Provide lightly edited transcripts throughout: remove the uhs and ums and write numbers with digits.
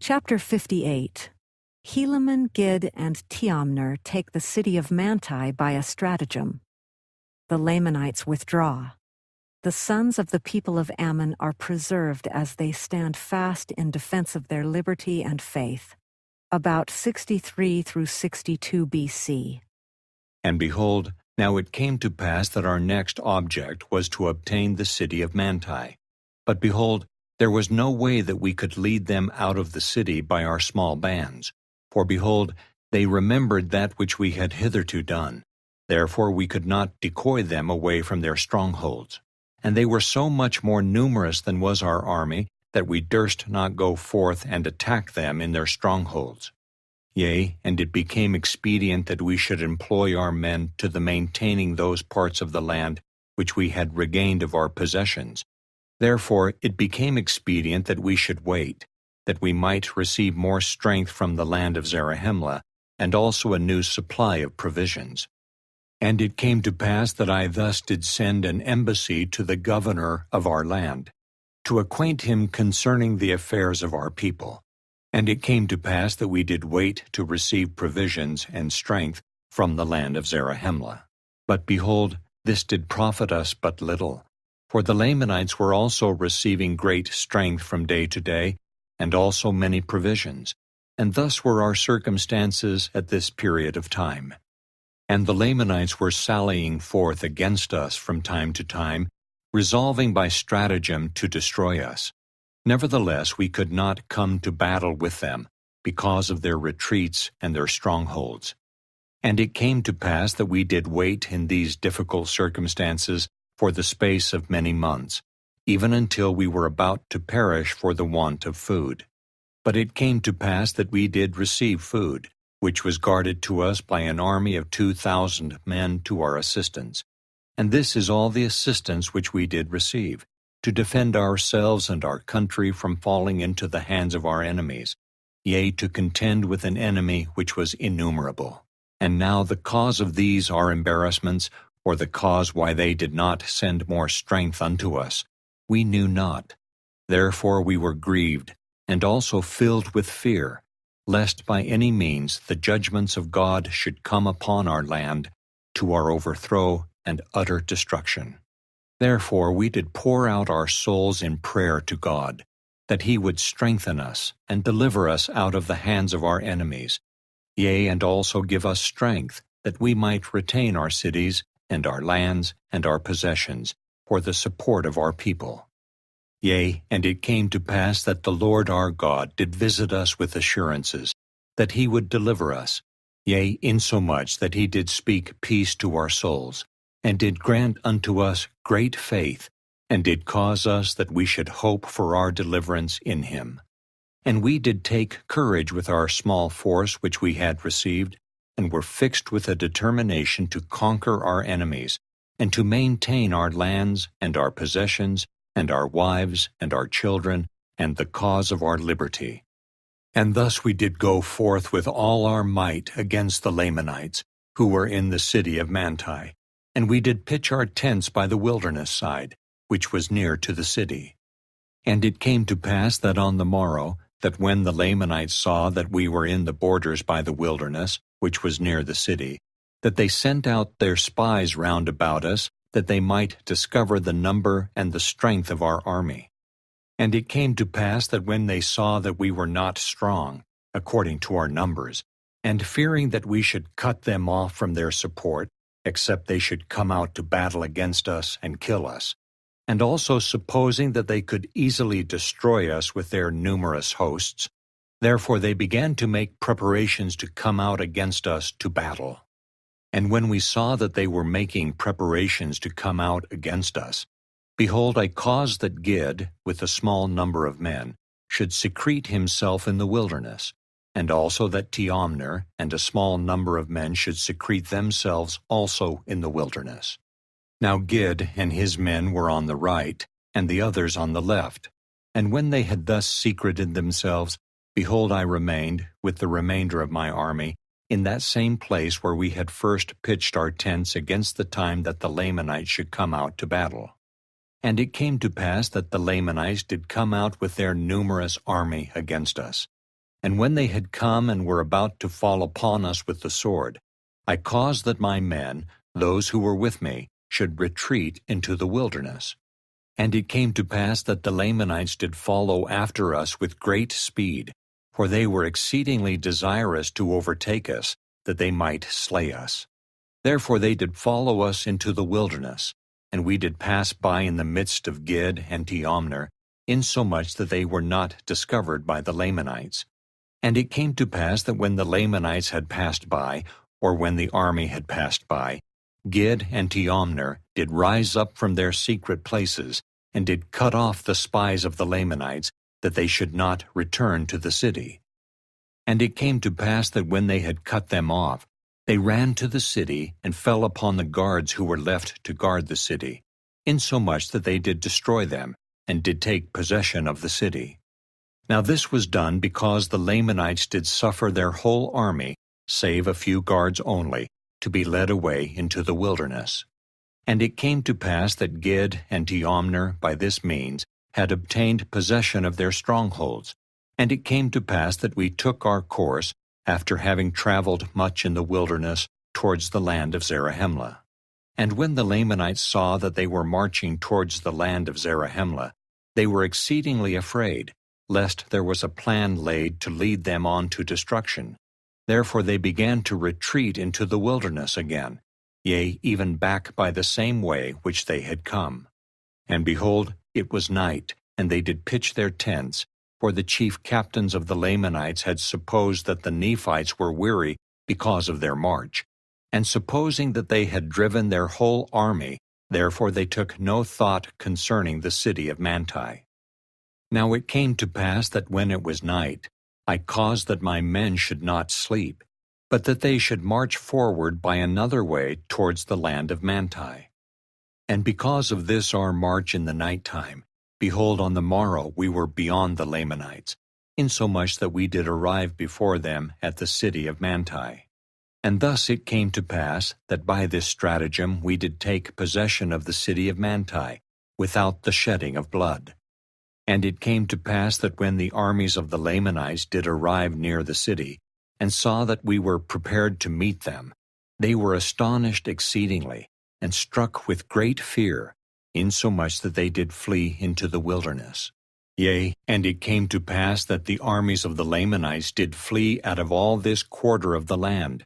Chapter 58. Helaman, Gid, and Teomner take the city of Manti by a stratagem. The Lamanites withdraw. The sons of the people of Ammon are preserved as they stand fast in defense of their liberty and faith. About 63 through 62 BC. And behold, now it came to pass that our next object was to obtain the city of Manti. But behold, there was no way that we could lead them out of the city by our small bands. For behold, they remembered that which we had hitherto done. Therefore we could not decoy them away from their strongholds. And they were so much more numerous than was our army, that we durst not go forth and attack them in their strongholds. Yea, and it became expedient that we should employ our men to the maintaining those parts of the land which we had regained of our possessions. Therefore it became expedient that we should wait, that we might receive more strength from the land of Zarahemla, and also a new supply of provisions. And it came to pass that I thus did send an embassy to the governor of our land, to acquaint him concerning the affairs of our people. And it came to pass that we did wait to receive provisions and strength from the land of Zarahemla. But behold, this did profit us but little. For the Lamanites were also receiving great strength from day to day, and also many provisions. And thus were our circumstances at this period of time. And the Lamanites were sallying forth against us from time to time, resolving by stratagem to destroy us. Nevertheless, we could not come to battle with them, because of their retreats and their strongholds. And it came to pass that we did wait in these difficult circumstances for the space of many months, even until we were about to perish for the want of food. But it came to pass that we did receive food, which was guarded to us by an army of 2,000 men to our assistance. And this is all the assistance which we did receive, to defend ourselves and our country from falling into the hands of our enemies, yea, to contend with an enemy which was innumerable. And now the cause of these our embarrassments, or the cause why they did not send more strength unto us, we knew not. Therefore we were grieved, and also filled with fear, lest by any means the judgments of God should come upon our land, to our overthrow and utter destruction. Therefore we did pour out our souls in prayer to God, that He would strengthen us and deliver us out of the hands of our enemies, yea, and also give us strength, that we might retain our cities and our lands and our possessions for the support of our people. Yea, and it came to pass that the Lord our God did visit us with assurances, that He would deliver us, yea, insomuch that He did speak peace to our souls, and did grant unto us great faith, and did cause us that we should hope for our deliverance in Him. And we did take courage with our small force which we had received, and were fixed with a determination to conquer our enemies, and to maintain our lands and our possessions, and our wives and our children, and the cause of our liberty. And thus we did go forth with all our might against the Lamanites, who were in the city of Manti. And we did pitch our tents by the wilderness side, which was near to the city. And it came to pass that on the morrow, that when the Lamanites saw that we were in the borders by the wilderness, which was near the city, that they sent out their spies round about us, that they might discover the number and the strength of our army. And it came to pass that when they saw that we were not strong, according to our numbers, and fearing that we should cut them off from their support, except they should come out to battle against us and kill us, and also supposing that they could easily destroy us with their numerous hosts, therefore they began to make preparations to come out against us to battle. And when we saw that they were making preparations to come out against us, behold, I caused that Gid, with a small number of men, should secrete himself in the wilderness, and also that Teomner and a small number of men should secrete themselves also in the wilderness. Now Gid and his men were on the right, and the others on the left. And when they had thus secreted themselves, behold, I remained, with the remainder of my army, in that same place where we had first pitched our tents against the time that the Lamanites should come out to battle. And it came to pass that the Lamanites did come out with their numerous army against us. And when they had come and were about to fall upon us with the sword, I caused that my men, those who were with me, should retreat into the wilderness. And it came to pass that the Lamanites did follow after us with great speed, for they were exceedingly desirous to overtake us, that they might slay us. Therefore they did follow us into the wilderness, and we did pass by in the midst of Gid and Teomner, insomuch that they were not discovered by the Lamanites. And it came to pass that when the Lamanites had passed by, or when the army had passed by, Gid and Teomner did rise up from their secret places, and did cut off the spies of the Lamanites, that they should not return to the city. And it came to pass that when they had cut them off, they ran to the city, and fell upon the guards who were left to guard the city, insomuch that they did destroy them, and did take possession of the city. Now this was done because the Lamanites did suffer their whole army, save a few guards only, to be led away into the wilderness. And it came to pass that Gid and Teomner by this means had obtained possession of their strongholds. And it came to pass that we took our course, after having traveled much in the wilderness, towards the land of Zarahemla. And when the Lamanites saw that they were marching towards the land of Zarahemla, they were exceedingly afraid, lest there was a plan laid to lead them on to destruction. Therefore they began to retreat into the wilderness again, yea, even back by the same way which they had come. And behold, it was night, and they did pitch their tents, for the chief captains of the Lamanites had supposed that the Nephites were weary because of their march. And supposing that they had driven their whole army, therefore they took no thought concerning the city of Manti. Now it came to pass that when it was night, I caused that my men should not sleep, but that they should march forward by another way towards the land of Manti. And because of this our march in the night time, behold, on the morrow we were beyond the Lamanites, insomuch that we did arrive before them at the city of Manti. And thus it came to pass that by this stratagem we did take possession of the city of Manti, without the shedding of blood. And it came to pass that when the armies of the Lamanites did arrive near the city, and saw that we were prepared to meet them, they were astonished exceedingly, and struck with great fear, insomuch that they did flee into the wilderness. Yea, and it came to pass that the armies of the Lamanites did flee out of all this quarter of the land.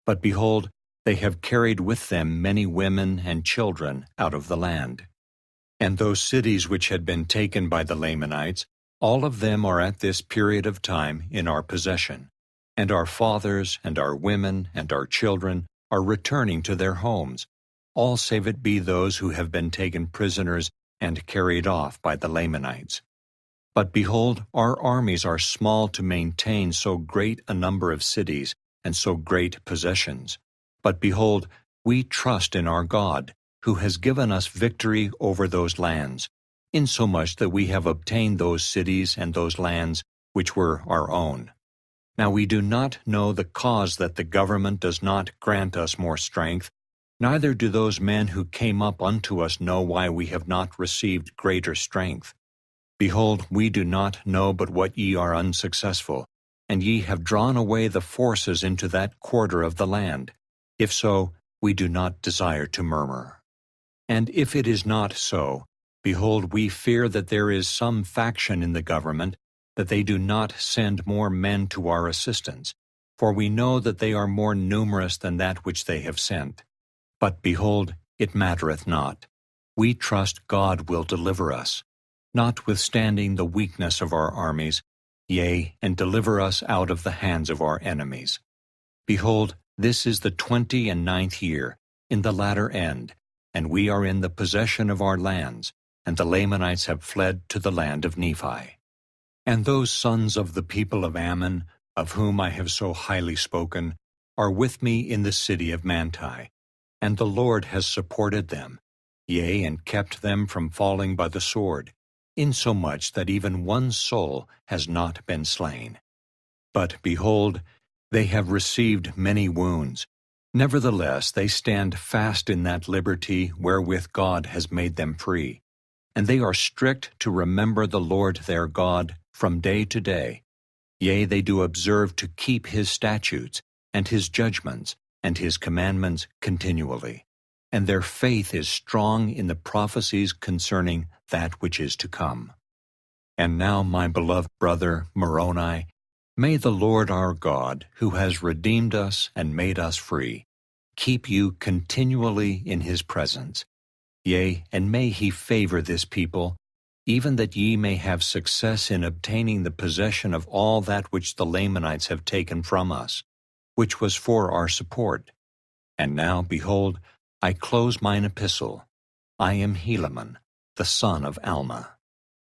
But behold, they have carried with them many women and children out of the land. And those cities which had been taken by the Lamanites, all of them are at this period of time in our possession. And our fathers and our women and our children are returning to their homes, all save it be those who have been taken prisoners and carried off by the Lamanites. But behold, our armies are small to maintain so great a number of cities and so great possessions. But behold, we trust in our God, who has given us victory over those lands, insomuch that we have obtained those cities and those lands which were our own. Now we do not know the cause that the government does not grant us more strength, neither do those men who came up unto us know why we have not received greater strength. Behold, we do not know but what ye are unsuccessful, and ye have drawn away the forces into that quarter of the land. If so, we do not desire to murmur. And if it is not so, behold, we fear that there is some faction in the government, that they do not send more men to our assistance, for we know that they are more numerous than that which they have sent. But behold, it mattereth not. We trust God will deliver us, notwithstanding the weakness of our armies, yea, and deliver us out of the hands of our enemies. Behold, this is the 29th year, in the latter end, and we are in the possession of our lands, and the Lamanites have fled to the land of Nephi. And those sons of the people of Ammon, of whom I have so highly spoken, are with me in the city of Manti, and the Lord has supported them, yea, and kept them from falling by the sword, insomuch that even one soul has not been slain. But behold, they have received many wounds. Nevertheless, they stand fast in that liberty wherewith God has made them free, and they are strict to remember the Lord their God from day to day. Yea, they do observe to keep his statutes, and his judgments, and his commandments continually. And their faith is strong in the prophecies concerning that which is to come. And now, my beloved brother Moroni, may the Lord our God, who has redeemed us and made us free, keep you continually in his presence. Yea, and may he favor this people, even that ye may have success in obtaining the possession of all that which the Lamanites have taken from us, which was for our support. And now, behold, I close mine epistle. I am Helaman, the son of Alma.